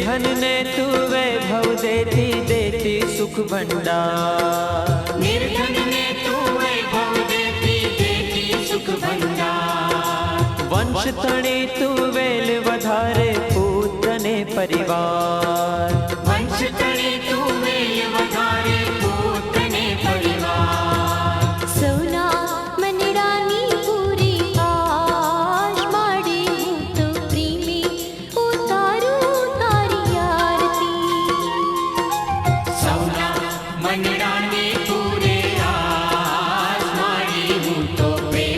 निर्धन ने तू वैभव देती देती सुख भंडार। निर्धन ने तू वैभव देती देती सुख भंडार। वंश तणे तू वेल वधारे पूतने परिवार। वंश तणे तू वेल वधारे पूतने परिवार। सौना मनडानी पूरी आश माडे हूँ तो प्रेमी उतारू तारी आरती। सौना मनडानी पूरे आस माड़ी हूँ तो प्रेमी